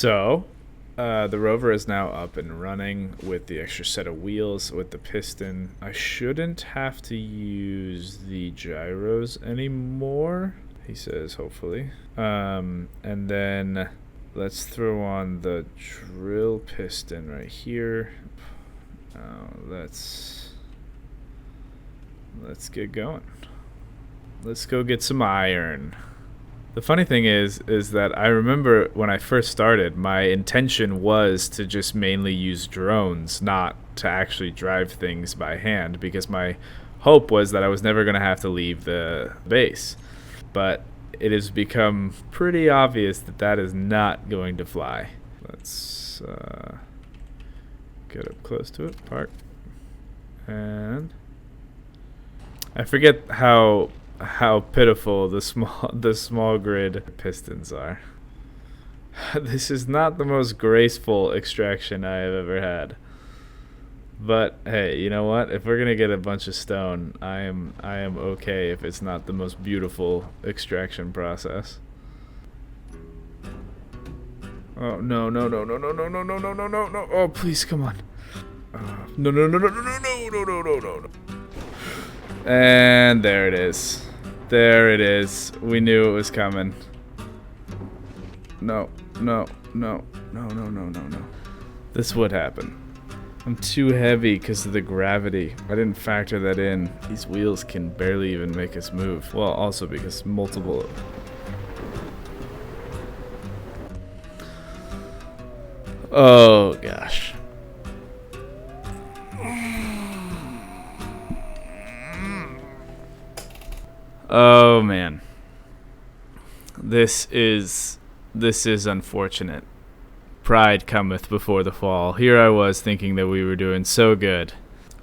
So, the Rover is now up and running with the extra set of wheels with the piston. I shouldn't have to use the gyros anymore, he says, hopefully. And then let's throw on the drill piston right here. Let's get going. Let's go get some iron. The funny thing is that I remember when I first started, my intention was to just mainly use drones, not to actually drive things by hand, because my hope was that I was never going to have to leave the base. But it has become pretty obvious that that is not going to fly. Let's get up close to it, park, and I forget how pitiful the small grid pistons are. This is not the most graceful extraction I have ever had. But hey, you know what? If we're gonna get a bunch of stone, I am okay if it's not the most beautiful extraction process. Oh no. Oh please, come on. No. And there it is. There it is. We knew it was coming. No. This would happen. I'm too heavy because of the gravity. I didn't factor that in. These wheels can barely even make us move. Well, also because multiple... Oh, gosh. Oh, man. This is unfortunate. Pride cometh before the fall. Here I was thinking that we were doing so good.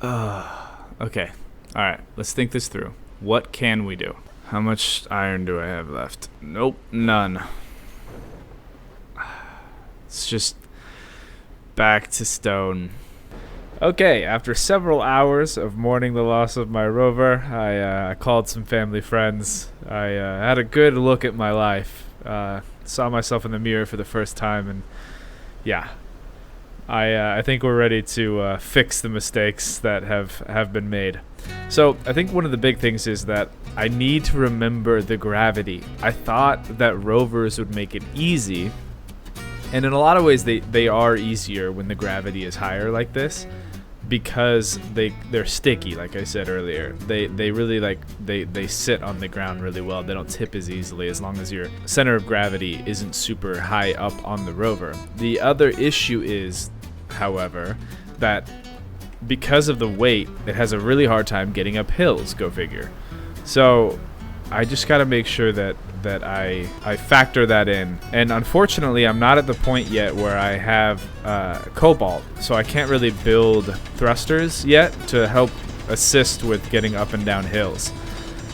Okay. Alright, let's think this through. What can we do? How much iron do I have left? Nope, none. It's just back to stone. Okay, after several hours of mourning the loss of my Rover, I called some family friends. I had a good look at my life. Saw myself in the mirror for the first time, and yeah, I think we're ready to fix the mistakes that have been made. So I think one of the big things is that I need to remember the gravity. I thought that Rovers would make it easy, and in a lot of ways they are easier when the gravity is higher like this, because they're sticky, like I said earlier. They really they sit on the ground really well. They don't tip as easily as long as your center of gravity isn't super high up on the Rover. The other issue is, however, that because of the weight, it has a really hard time getting up hills, go figure. So I just got to make sure that I factor that in. And unfortunately, I'm not at the point yet where I have cobalt, so I can't really build thrusters yet to help assist with getting up and down hills.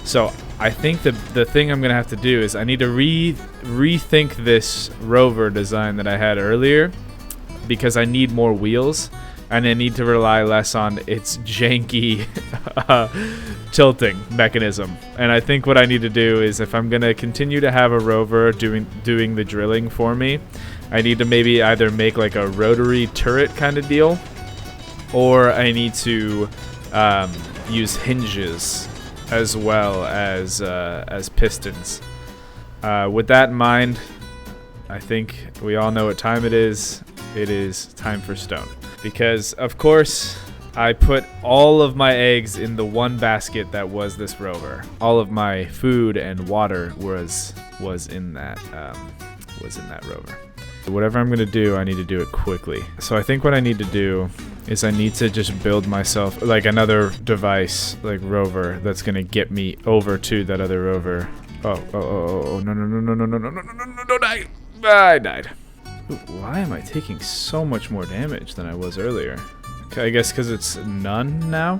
So I think the thing I'm gonna have to do is I need to rethink this Rover design that I had earlier, because I need more wheels, and I need to rely less on its janky tilting mechanism. And I think what I need to do is, if I'm gonna continue to have a Rover doing the drilling for me, I need to maybe either make like a rotary turret kind of deal, or I need to use hinges as well as pistons. With that in mind, I think we all know what time it is. It is time for stone. Because, of course, I put all of my eggs in the one basket that was this Rover. All of my food and water was in that Rover. Whatever I'm gonna do, I need to do it quickly. So I think what I need to do is I need to just build myself like another device, like Rover, that's gonna get me over to that other Rover. Oh, no, I died. Ooh, why am I taking so much more damage than I was earlier? I guess because it's none now,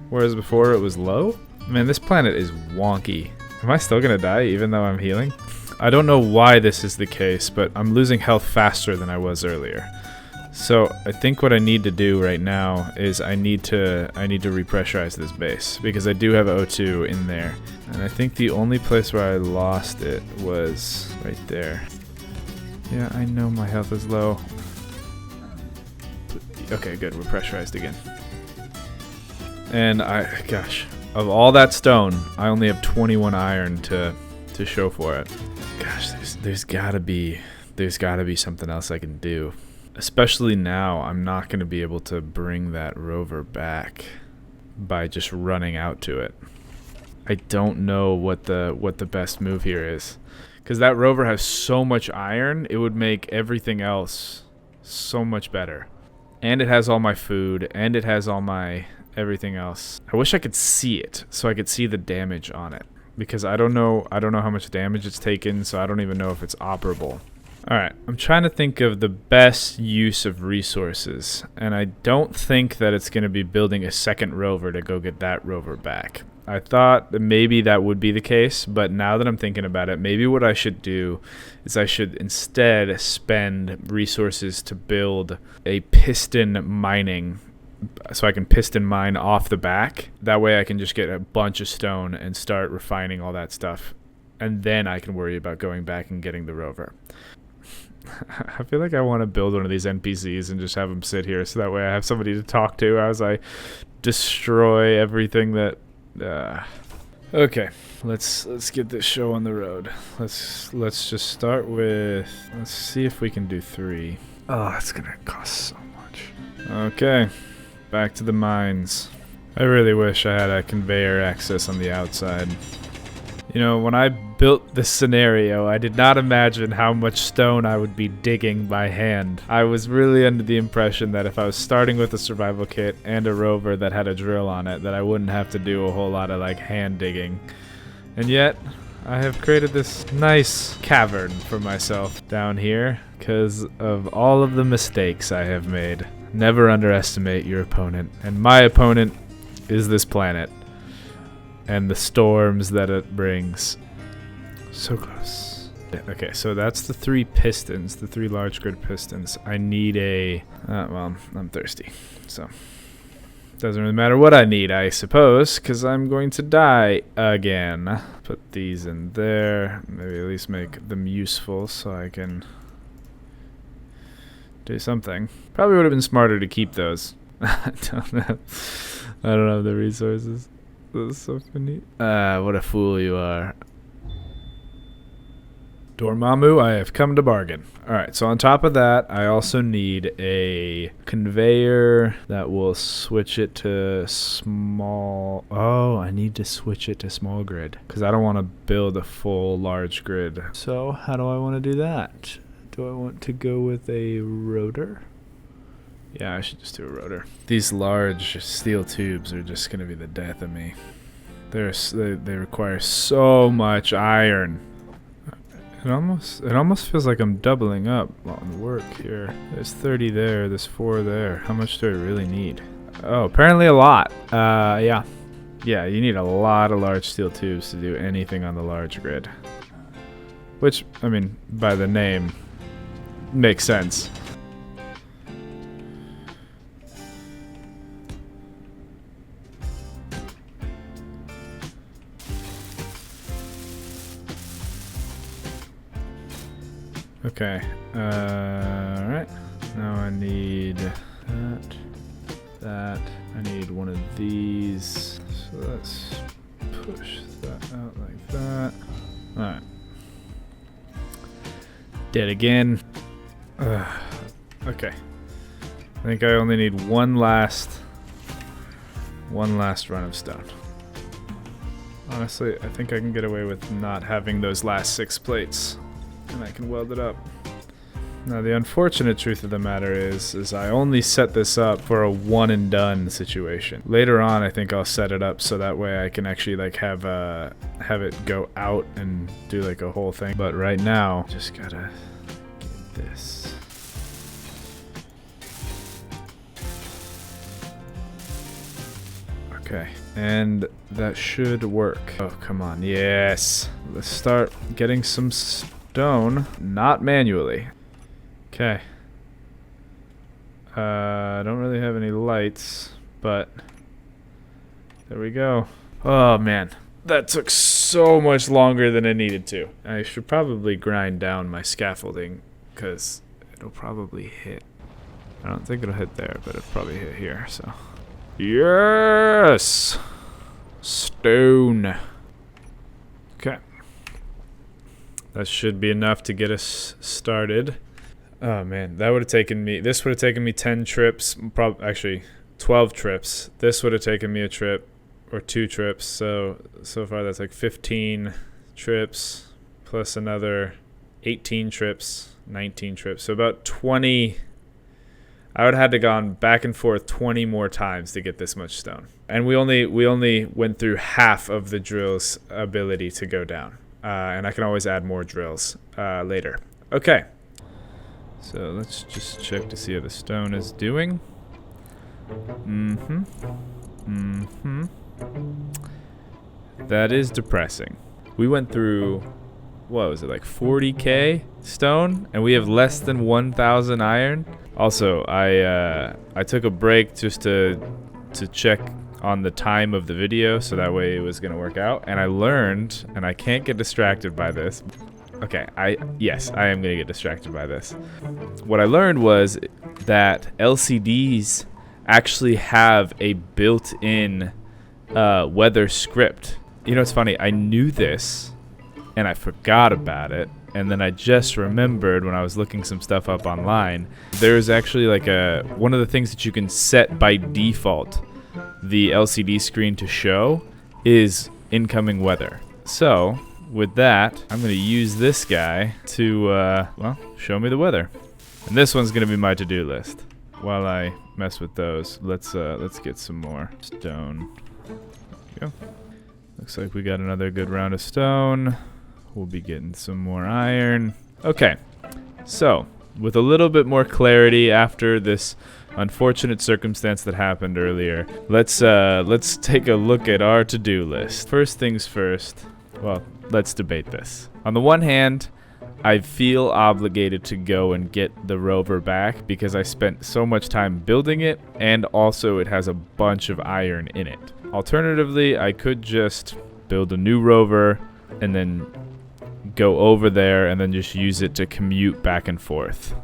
whereas before it was low? Man, this planet is wonky. Am I still gonna die even though I'm healing? I don't know why this is the case, but I'm losing health faster than I was earlier. So I think what I need to do right now is I need to repressurize this base, because I do have O2 in there. And I think the only place where I lost it was right there. Yeah, I know my health is low. Okay, good. We're pressurized again. And gosh, of all that stone, I only have 21 iron to show for it. Gosh, there's gotta be something else I can do. Especially now, I'm not gonna be able to bring that rover back by just running out to it. I don't know what the best move here is, because that rover has so much iron, it would make everything else so much better. And it has all my food, and it has all my everything else. I wish I could see it so I could see the damage on it, because I don't know how much damage it's taken, so I don't even know if it's operable. Alright, I'm trying to think of the best use of resources, and I don't think that it's going to be building a second rover to go get that rover back. I thought that maybe that would be the case, but now that I'm thinking about it, maybe what I should do is I should instead spend resources to build a piston mining, so I can piston mine off the back. That way I can just get a bunch of stone and start refining all that stuff, and then I can worry about going back and getting the rover. I feel like I want to build one of these NPCs and just have them sit here, so that way I have somebody to talk to as I destroy everything that... Okay, let's get this show on the road. Let's just start with... Let's see if we can do 3. Oh, it's gonna cost so much. Okay, back to the mines. I really wish I had a conveyor access on the outside. You know, when I built this scenario, I did not imagine how much stone I would be digging by hand. I was really under the impression that if I was starting with a survival kit and a rover that had a drill on it, that I wouldn't have to do a whole lot of like hand digging. And yet, I have created this nice cavern for myself down here because of all of the mistakes I have made. Never underestimate your opponent. And my opponent is this planet and the storms that it brings. So close. Okay, so that's the 3 pistons, the 3 large grid pistons. I need a... well, I'm thirsty, so... Doesn't really matter what I need, I suppose, because I'm going to die again. Put these in there. Maybe at least make them useful so I can do something. Probably would have been smarter to keep those. I don't have the resources. That's so funny. What a fool you are. Dormammu, I have come to bargain. Alright, so on top of that, I also need a conveyor that will switch it to small... Oh, I need to switch it to small grid, because I don't want to build a full large grid. So, how do I want to do that? Do I want to go with a rotor? Yeah, I should just do a rotor. These large steel tubes are just going to be the death of me. They require so much iron. It almost feels like I'm doubling up on the work here. There's 30 there, there's 4 there. How much do I really need? Oh, apparently a lot. Yeah. Yeah, you need a lot of large steel tubes to do anything on the large grid. Which, I mean, by the name, makes sense. Okay, alright, now I need that, I need one of these, so let's push that out like that. Alright. Dead again. Okay. I think I only need one last run of stone. Honestly, I think I can get away with not having those last 6 plates. And I can weld it up. Now the unfortunate truth of the matter is I only set this up for a one and done situation. Later on I think I'll set it up so that way I can actually like have it go out and do like a whole thing. But right now, just gotta get this. Okay, and that should work. Oh, come on, yes. Let's start getting some stone, not manually. Okay. I don't really have any lights, but there we go. Oh man, that took so much longer than it needed to. I should probably grind down my scaffolding because it'll probably hit. I don't think it'll hit there, but it'll probably hit here, so. Yes! Stone. Okay. That should be enough to get us started. Oh man, that would have taken me, this would have taken me 10 trips, actually 12 trips. This would have taken me a trip or 2 trips. So far that's like 15 trips plus another 18 trips, 19 trips. So about 20, I would have had to gone back and forth 20 more times to get this much stone. And we only went through half of the drill's ability to go down. And I can always add more drills later. Okay. So let's just check to see how the stone is doing. That is depressing. We went through, what was it, like 40k stone, and we have less than 1,000 iron. Also, I took a break just to check on the time of the video, so that way it was gonna work out. And I learned, and I can't get distracted by this. Okay, yes, I am gonna get distracted by this. What I learned was that LCDs actually have a built-in weather script. You know, it's funny, I knew this and I forgot about it, and then I just remembered when I was looking some stuff up online, there's actually like one of the things that you can set by default the LCD screen to show is incoming weather. So with that, I'm going to use this guy to, well, show me the weather. And this one's going to be my to-do list. While I mess with those, let's get some more stone. There we go. Looks like we got another good round of stone. We'll be getting some more iron. Okay, so with a little bit more clarity after this unfortunate circumstance that happened earlier, let's take a look at our to-do list. First things first. Well, let's debate this. On the one hand, I feel obligated to go and get the Rover back because I spent so much time building it, and also it has a bunch of iron in it. Alternatively, I could just build a new Rover and then go over there and then just use it to commute back and forth.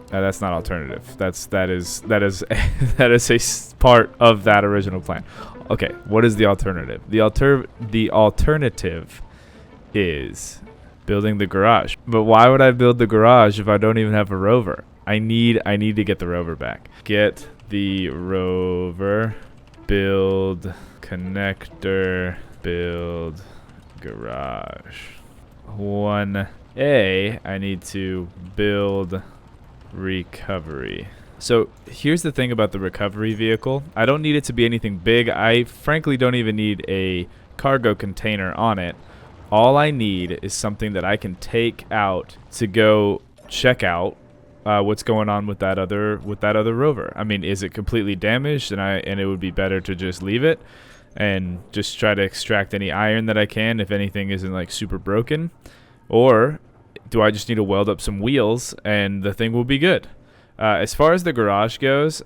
That's not alternative. That is a part of that original plan. Okay, what is the alternative? The alternative is building the garage. But why would I build the garage if I don't even have a Rover? I need to get the Rover back. Get the Rover, build connector, build garage. 1A, I need to build recovery. So here's the thing about the recovery vehicle. I don't need it to be anything big. I frankly don't even need a cargo container on it. All I need is something that I can take out to go check out what's going on with that other Rover. I mean, is it completely damaged and it would be better to just leave it and just try to extract any iron that I can if anything isn't like super broken? Or do I just need to weld up some wheels and the thing will be good? As far as the garage goes,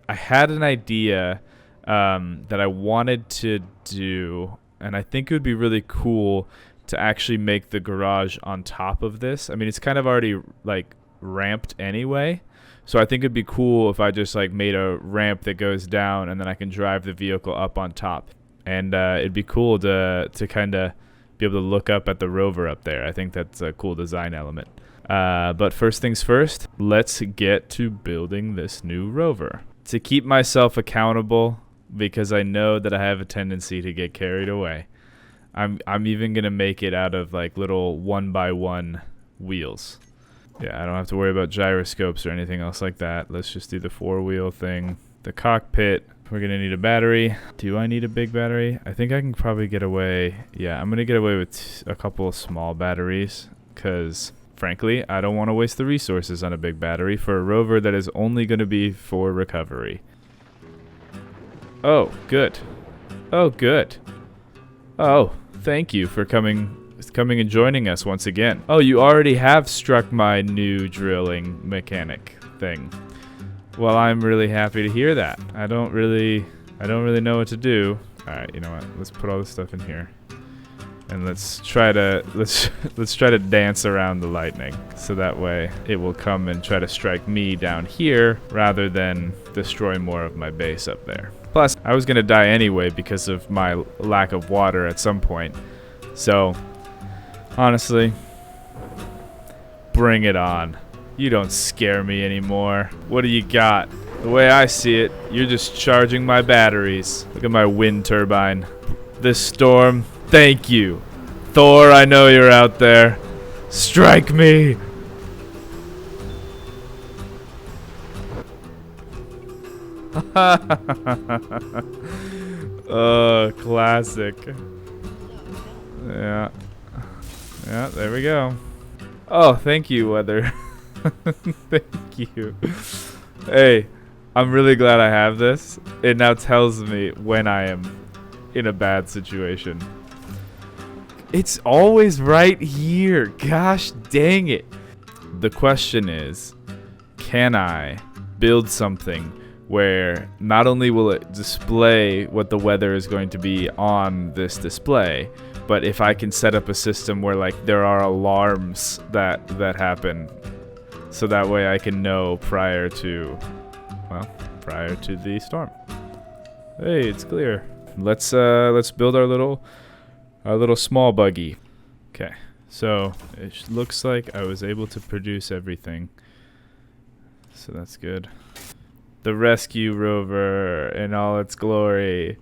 I had an idea that I wanted to do, and I think it would be really cool to actually make the garage on top of this. I mean, it's kind of already like ramped anyway, so I think it'd be cool if I just like made a ramp that goes down and then I can drive the vehicle up on top. And it'd be cool to kind of be able to look up at the Rover up there. I think that's a cool design element. But first things first, let's get to building this new Rover. To keep myself accountable, because I know that I have a tendency to get carried away, I'm even gonna make it out of like little 1x1 wheels. Yeah, I don't have to worry about gyroscopes or anything else like that. Let's just do the 4-wheel thing. The cockpit, we're gonna need a battery. Do I need a big battery? I think I can probably get away. Yeah, I'm gonna get away with a couple of small batteries because frankly, I don't want to waste the resources on a big battery for a Rover that is only going to be for recovery. Oh, good. Oh, good. Oh, thank you for coming and joining us once again. Oh, you already have struck my new drilling mechanic thing. Well, I'm really happy to hear that. I don't really know what to do. All right, you know what? Let's put all this stuff in here. And let's try to dance around the lightning, so that way it will come and try to strike me down here rather than destroy more of my base up there. Plus, I was gonna die anyway because of my lack of water at some point. So, honestly, bring it on. You don't scare me anymore. What do you got? The way I see it, you're just charging my batteries. Look at my wind turbine. This storm, thank you. Thor, I know you're out there. Strike me! Oh, classic. Yeah. Yeah, there we go. Oh, thank you, weather. Thank you. Hey, I'm really glad I have this. It now tells me when I am in a bad situation. It's always right here. Gosh dang it. The question is, can I build something where not only will it display what the weather is going to be on this display, but if I can set up a system where like there are alarms that happen, so that way I can know prior to the storm. Hey, it's clear. Let's build our little small buggy. Okay, so it looks like I was able to produce everything, so that's good. The rescue rover in all its glory.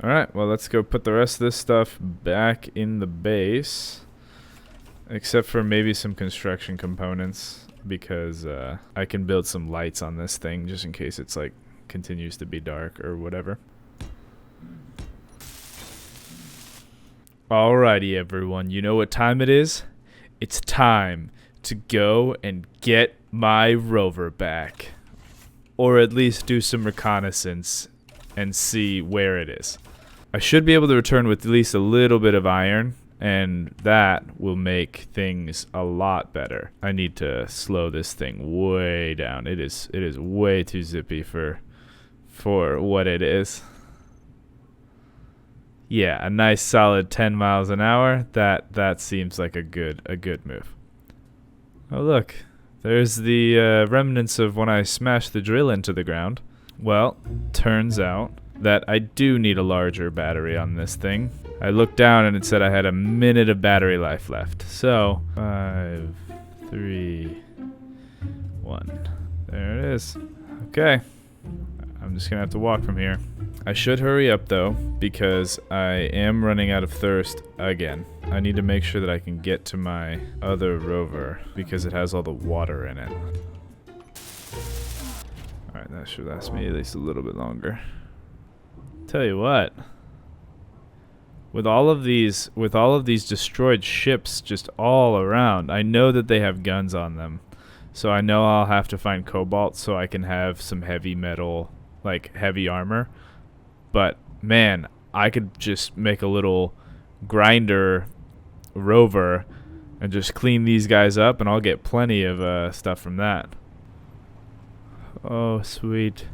Alright, well, let's go put the rest of this stuff back in the base, except for maybe some construction components, because I can build some lights on this thing just in case it's like continues to be dark or whatever. Alrighty, everyone, you know what time it is? It's time to go and get my rover back. Or at least do some reconnaissance and see where it is. I should be able to return with at least a little bit of iron, and that will make things a lot better. I need to slow this thing way down. It is way too zippy for what it is. Yeah, a nice solid 10 miles an hour. That seems like a good move. Oh look, there's the remnants of when I smashed the drill into the ground. Well, turns out that I do need a larger battery on this thing. I looked down and it said I had a minute of battery life left. So, 5, 3, 1. There it is. Okay. I'm just gonna have to walk from here. I should hurry up though, because I am running out of thirst again. I need to make sure that I can get to my other rover because it has all the water in it. Alright, that should last me at least a little bit longer. Tell you what, with all of these destroyed ships just all around, I know that they have guns on them. So I know I'll have to find cobalt so I can have some heavy metal, like heavy armor. But man, I could just make a little grinder rover and just clean these guys up, and I'll get plenty of stuff from that. Oh, sweet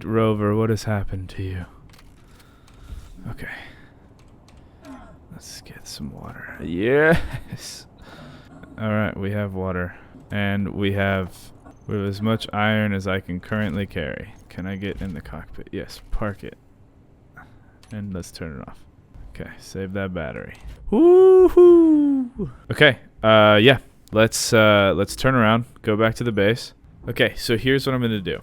rover, what has happened to you? Okay, let's get some water. Yes. All right, we have water, and we have as much iron as I can currently carry. Can I get in the cockpit? Yes, park it. And let's turn it off. Okay, save that battery. Woohoo! Okay, yeah. Let's turn around, go back to the base. Okay, so here's what I'm gonna do.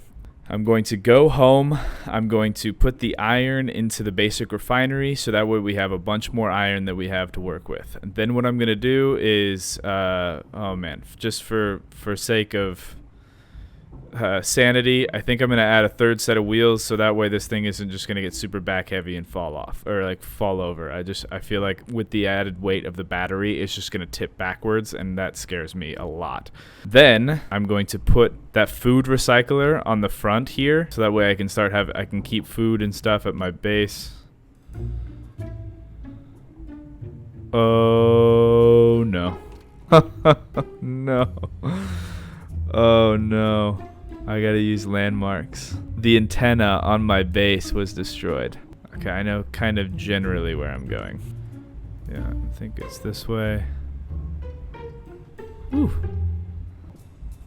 I'm going to go home. I'm going to put the iron into the basic refinery, so that way we have a bunch more iron that we have to work with. And then what I'm gonna do is, oh man, just for sake of sanity, I think I'm gonna add a third set of wheels, so that way this thing isn't just gonna get super back heavy and fall off or like fall over. I feel like with the added weight of the battery, it's just gonna tip backwards, and that scares me a lot. Then I'm going to put that food recycler on the front here, so that way I can keep food and stuff at my base. Oh no. No. Oh no. I gotta use landmarks. The antenna on my base was destroyed. Okay, I know kind of generally where I'm going. Yeah, I think it's this way. Whew.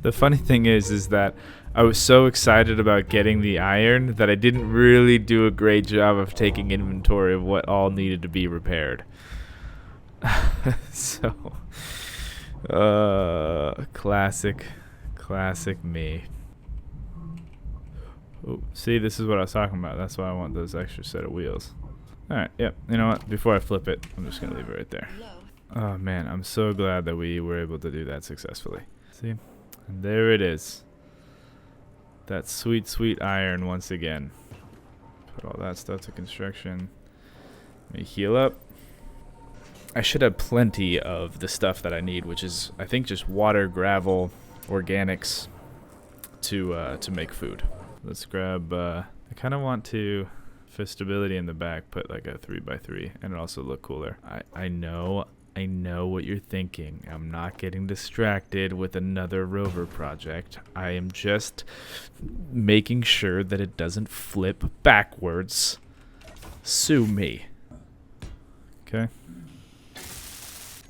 The funny thing is that I was so excited about getting the iron that I didn't really do a great job of taking inventory of what all needed to be repaired. So, classic me. Oh, see, this is what I was talking about. That's why I want those extra set of wheels. Alright, yep. You know what? Before I flip it, I'm just going to leave it right there. Oh, man. I'm so glad that we were able to do that successfully. See? And there it is. That sweet, sweet iron once again. Put all that stuff to construction. Let me heal up. I should have plenty of the stuff that I need, which is, I think, just water, gravel, organics to make food. Let's grab, I kind of want to, for stability in the back, put like a 3x3, and it also look cooler. I know what you're thinking. I'm not getting distracted with another Rover project. I am just making sure that it doesn't flip backwards. Sue me. Okay.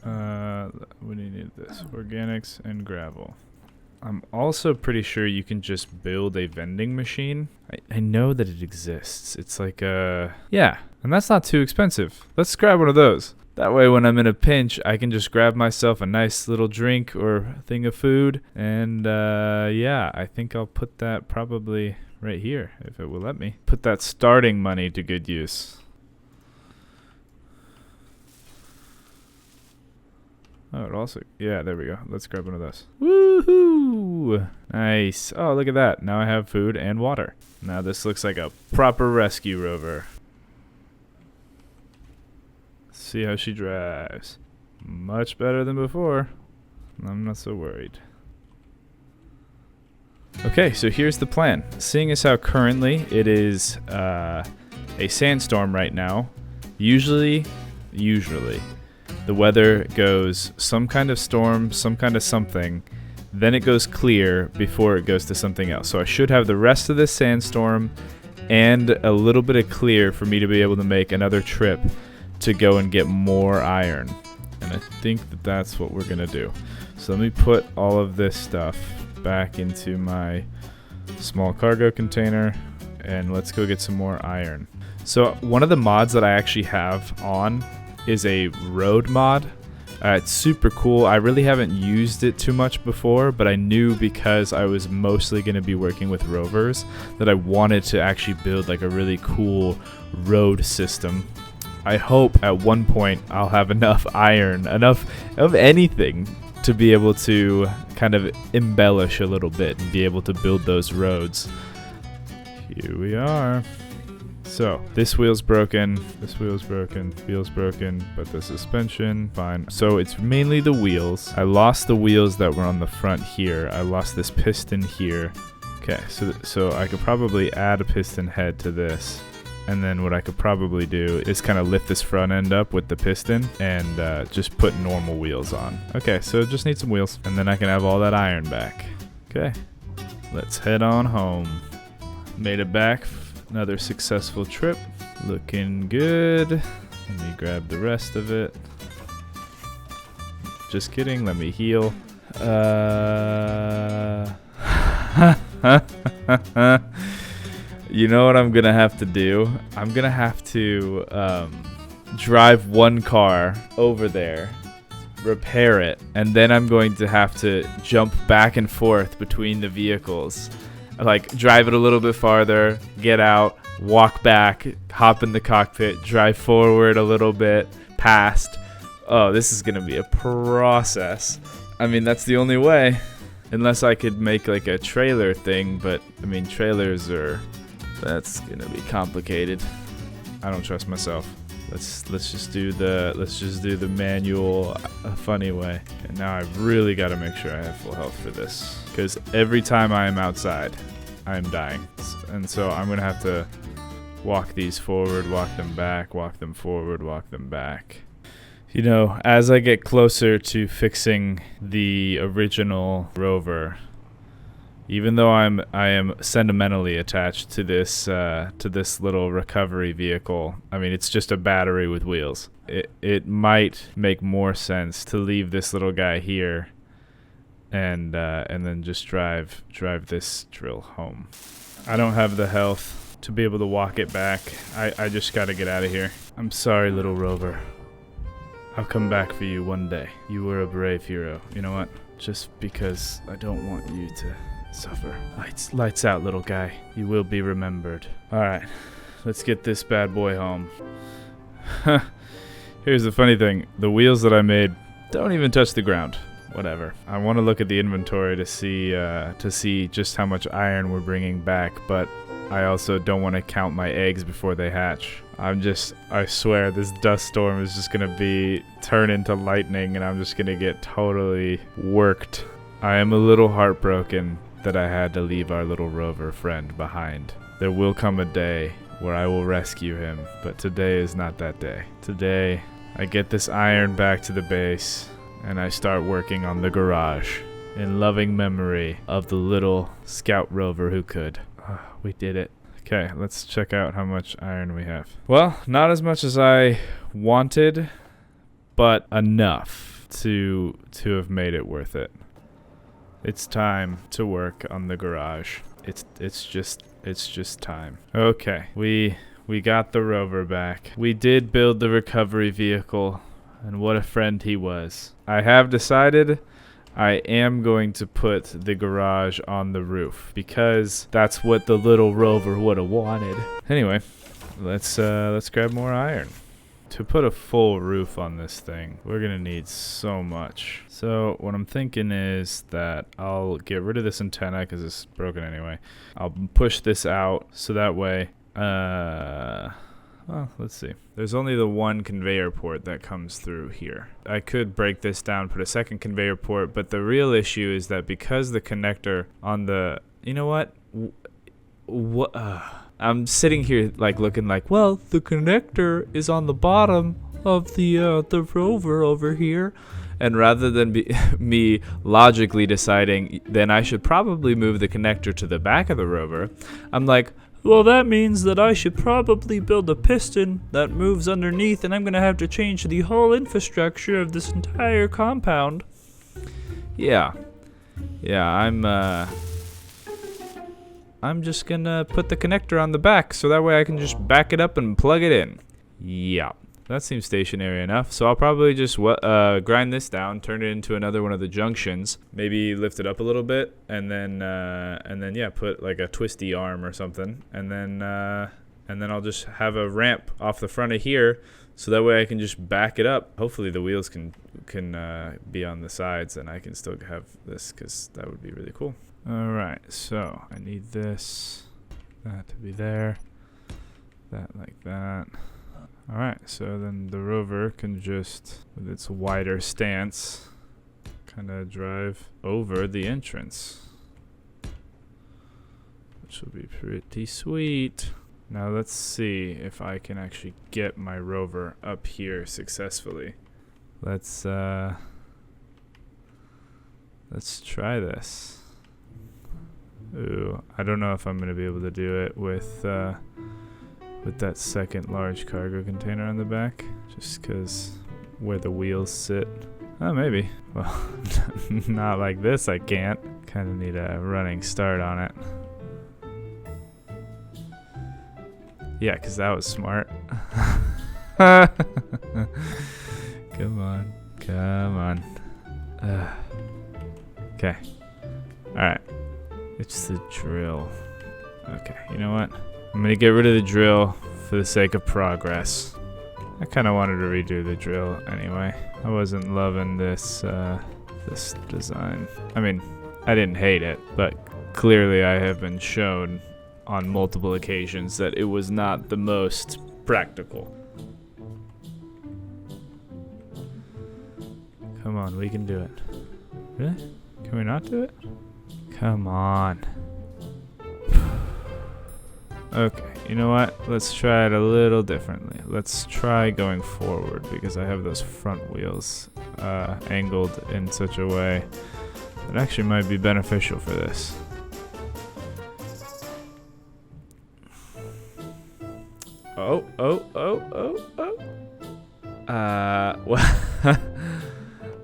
What do you need this? Organics and gravel. I'm also pretty sure you can just build a vending machine. I know that it exists. It's like yeah, and that's not too expensive. Let's grab one of those. That way when I'm in a pinch, I can just grab myself a nice little drink or thing of food. And yeah, I think I'll put that probably right here, if it will let me. Put that starting money to good use. Oh, it also, yeah, there we go. Let's grab one of those. Woohoo! Nice. Oh, look at that. Now I have food and water. Now this looks like a proper rescue rover. See how she drives. Much better than before. I'm not so worried. Okay, so here's the plan. Seeing as how currently it is a sandstorm right now, usually the weather goes some kind of storm, some kind of something, then it goes clear before it goes to something else. So I should have the rest of this sandstorm and a little bit of clear for me to be able to make another trip to go and get more iron. And I think that that's what we're gonna do. So let me put all of this stuff back into my small cargo container and let's go get some more iron. So one of the mods that I actually have on is a road mod. It's super cool. I really haven't used it too much before, but I knew because I was mostly going to be working with rovers that I wanted to actually build like a really cool road system. I hope at one point I'll have enough iron, enough of anything to be able to kind of embellish a little bit and be able to build those roads. Here we are. So, this wheel's broken, wheel's broken, but the suspension, fine. So it's mainly the wheels. I lost the wheels that were on the front here. I lost this piston here. Okay, so I could probably add a piston head to this. And then what I could probably do is kind of lift this front end up with the piston and just put normal wheels on. Okay, so just need some wheels. And then I can have all that iron back. Okay, let's head on home. Made it back. Another successful trip. Looking good. Let me grab the rest of it. Just kidding. Let me heal. You know what I'm going to have to do? I'm going to have to drive one car over there, repair it, and then I'm going to have to jump back and forth between the vehicles. Like, drive it a little bit farther, get out, walk back, hop in the cockpit, drive forward a little bit, past. Oh, this is going to be a process. I mean, that's the only way. Unless I could make, like, a trailer thing, but, I mean, trailers are... That's going to be complicated. I don't trust myself. Let's just do the manual funny way. And now I've really got to make sure I have full health for this, because every time I am outside, I am dying. And so I'm gonna have to walk these forward, walk them back, walk them forward, walk them back. You know, as I get closer to fixing the original Rover, Even though I am sentimentally attached to this little recovery vehicle, I mean, it's just a battery with wheels. It might make more sense to leave this little guy here and then just drive this drill home. I don't have the health to be able to walk it back. I just gotta get out of here. I'm sorry, little Rover. I'll come back for you one day. You were a brave hero. You know what? Just because I don't want you to suffer. Lights out, little guy. You will be remembered. Alright, let's get this bad boy home. Here's the funny thing. The wheels that I made don't even touch the ground. Whatever. I want to look at the inventory to see just how much iron we're bringing back, but I also don't want to count my eggs before they hatch. I swear this dust storm is just going to turn into lightning, and I'm just going to get totally worked. I am a little heartbroken that I had to leave our little Rover friend behind. There will come a day where I will rescue him, but today is not that day. Today, I get this iron back to the base, and I start working on the garage in loving memory of the little scout Rover who could. We did it. Okay, let's check out how much iron we have. Well, not as much as I wanted, but enough to have made it worth it. It's time to work on the garage. It's just time. Okay, we got the Rover back. We did build the recovery vehicle, and what a friend he was. I have decided I am going to put the garage on the roof because that's what the little Rover would have wanted. Anyway, let's grab more iron. To put a full roof on this thing, we're gonna need so much. So what I'm thinking is that I'll get rid of this antenna because it's broken anyway. I'll push this out so that way, well, let's see. There's only the one conveyor port that comes through here. I could break this down, put a second conveyor port, but the real issue is that because the connector on the, you know what? I'm sitting here like looking like, well, the connector is on the bottom of the Rover over here. And rather than me logically deciding, then I should probably move the connector to the back of the Rover, I'm like, well, that means that I should probably build a piston that moves underneath, and I'm going to have to change the whole infrastructure of this entire compound. Yeah, I'm just going to put the connector on the back, so that way I can just back it up and plug it in. Yeah, that seems stationary enough. So I'll probably just grind this down, turn it into another one of the junctions, maybe lift it up a little bit, and then yeah, put like a twisty arm or something, and then I'll just have a ramp off the front of here, so that way I can just back it up. Hopefully the wheels can be on the sides, and I can still have this, because that would be really cool. All right, so I need that to be there, that like that. All right, so then the Rover can just, with its wider stance, kind of drive over the entrance, which will be pretty sweet. Now let's see if I can actually get my Rover up here successfully. Let's try this. Ooh, I don't know if I'm gonna be able to do it with that second large cargo container on the back, just because where the wheels sit. Oh, maybe. Well, not like this, I can't. Kind of need a running start on it. Yeah, because that was smart. Come on. Okay. Alright. It's the drill. Okay, you know what? I'm gonna get rid of the drill for the sake of progress. I kind of wanted to redo the drill anyway. I wasn't loving this design. I mean, I didn't hate it, but clearly I have been shown on multiple occasions that it was not the most practical. Come on, we can do it. Really? Can we not do it? Come on. Okay, you know what? Let's try it a little differently. Let's try going forward, because I have those front wheels angled in such a way that actually might be beneficial for this. Well,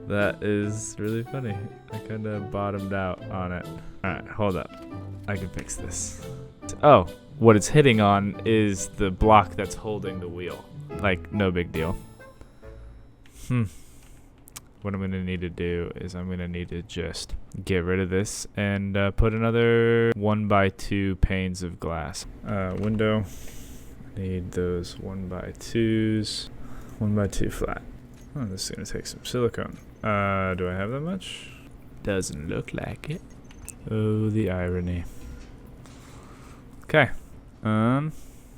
that is really funny. I kind of bottomed out on it. All right, hold up. I can fix this. Oh, what it's hitting on is the block that's holding the wheel. Like, no big deal. What I'm going to need to do is I'm going to need to just get rid of this and put another 1x2 panes of glass. Window. I need those 1x2s. 1x2 flat. Oh, this is going to take some silicone. Do I have that much? Doesn't look like it. Oh, the irony. Okay. I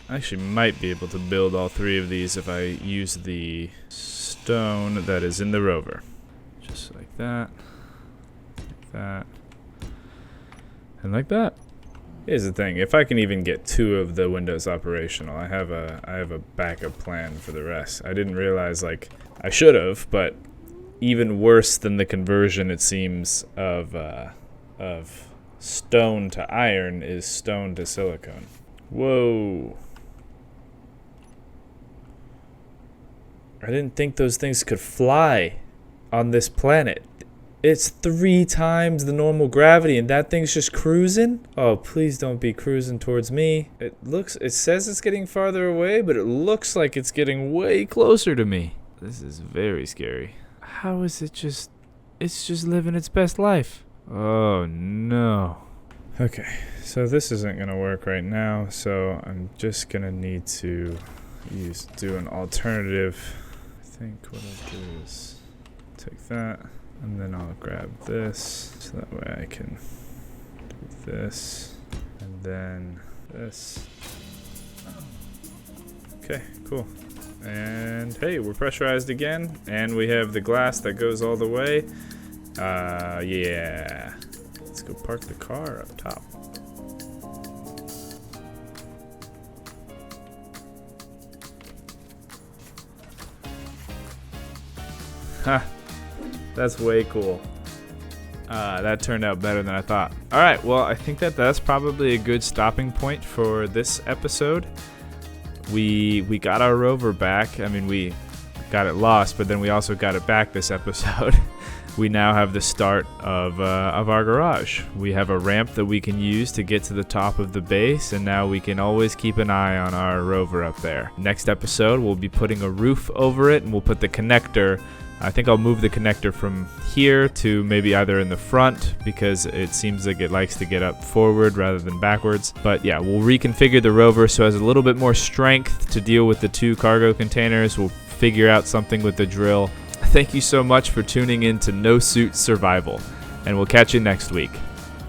actually might be able to build all three of these if I use the stone that is in the Rover. Just like that, and like that. Here's the thing: if I can even get 2 of the windows operational, I have a backup plan for the rest. I didn't realize, like, I should have, but even worse than the conversion, it seems, of stone to iron is stone to silicone. Whoa! I didn't think those things could fly on this planet. It's 3 times the normal gravity and that thing's just cruising? Oh, please don't be cruising towards me. It says it's getting farther away, but it looks like it's getting way closer to me. This is very scary. How is it just... It's just living its best life. Oh, no. Okay, so this isn't gonna work right now, so I'm just gonna need to do an alternative. I think what I'll do is take that, and then I'll grab this, so that way I can do this, and then this. Okay, cool. And hey, we're pressurized again, and we have the glass that goes all the way. Yeah. Let's go park the car up top. Ha! That's way cool. That turned out better than I thought. Alright, well, I think that's probably a good stopping point for this episode. We got our Rover back. I mean, we got it lost, but then we also got it back this episode. We now have the start of our garage. We have a ramp that we can use to get to the top of the base, and now we can always keep an eye on our Rover up there. Next episode, we'll be putting a roof over it, and we'll put the connector. I think I'll move the connector from here to maybe either in the front, because it seems like it likes to get up forward rather than backwards. But yeah, we'll reconfigure the Rover so it has a little bit more strength to deal with the 2 cargo containers. We'll figure out something with the drill. Thank you so much for tuning in to No Suit Survival, and we'll catch you next week.